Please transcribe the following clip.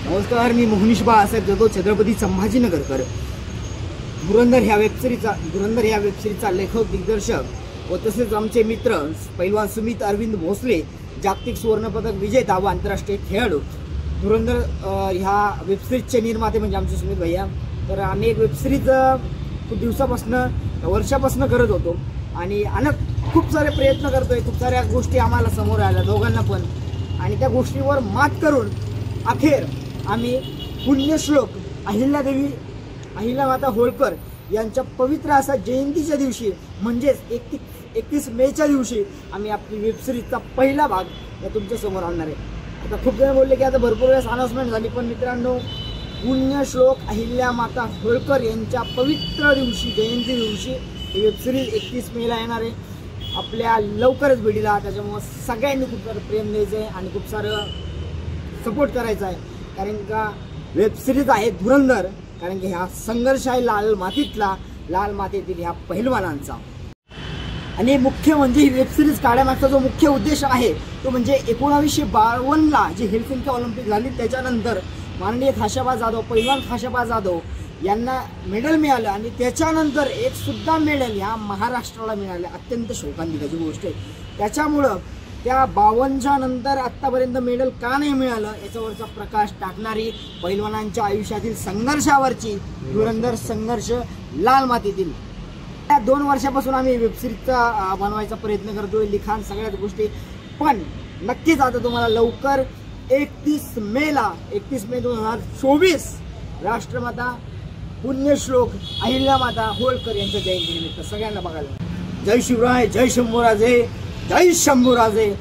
नमस्कार, मी मोहनीश बाळासाहेब जाधव, छत्रपती संभाजीनगरकर. धुरंधर ह्या वेबसिरीजचा लेखक, दिग्दर्शक व तसेच आमचे मित्र पैलवान सुमित अरविंद भोसले, जागतिक सुवर्णपदक विजेता व आंतरराष्ट्रीय खेळाडू. धुरंधर ह्या वेबसिरीजचे निर्माते म्हणजे आमचे सुमित भैया. तर आम्ही एक वेबसिरीज खूप दिवसापासून, वर्षापासून करत होतो आणि खूप सारे प्रयत्न करतोय. खूप साऱ्या गोष्टी आम्हाला समोर आल्या दोघांना पण, आणि त्या गोष्टीवर मात करून अखेर आम्ही पुण्यश्लोक अहिल्यामाता होळकर यांच्या पवित्र असा जयंतीच्या दिवशी म्हणजेच 31 मेच्या दिवशी आम्ही आपली वेबसिरीजचा पहिला भाग या तुमच्या समोर आणणार आहे. आता खूप जण बोलले की आता भरपूर वेळेस अनाउन्समेंट झाली, पण मित्रांनो, पुण्यश्लोक अहिल्यामाता होळकर यांच्या पवित्र दिवशी, जयंती दिवशी ही वेबसिरीज 31 मेला येणार आहे. आपल्या लवकरच भेटीला. त्याच्यामुळे सगळ्यांनी खूप सारं प्रेम द्यायचं आहे आणि खूप सारं सपोर्ट करायचा आहे. कारण का वेबसिरीज आहे धुरंधर, कारण की हा संघर्ष आहे लाल मातीतील ह्या पहिलवानांचा. आणि मुख्य म्हणजे ही वेबसिरीज काढण्यामागचा जो मुख्य उद्देश आहे तो म्हणजे 1952ला जी हेल्सिंकी ऑलिम्पिक झाली त्याच्यानंतर माननीय खाशाबा जाधव, पैलवान खाशाबा जाधव यांना मेडल मिळालं आणि त्याच्यानंतर एक सुद्धा मेडल ह्या महाराष्ट्राला मिळालं. अत्यंत शोकांतिकाची गोष्ट आहे. त्याच्यामुळं त्या 52च्या नंतर आत्तापर्यंत मेडल का नाही मिळालं याच्यावरचा प्रकाश टाकणारी पैलवानांच्या आयुष्यातील संघर्षावरची धुरंधर संघर्ष लाल मातीतील. त्या 2 वर्षापासून आम्ही वेबसिरीजचा बनवायचा प्रयत्न करतोय, लिखाण सगळ्याच गोष्टी. पण नक्कीच आता तुम्हाला लवकर 31 मे 2024 राष्ट्रमाता पुण्यश्लोक अहिल्यामाता होळकर यांच्या जयंतीनिमित्त सगळ्यांना बघायला. जय शिवराय, जय शंभूराजे, जय शंभूराजे.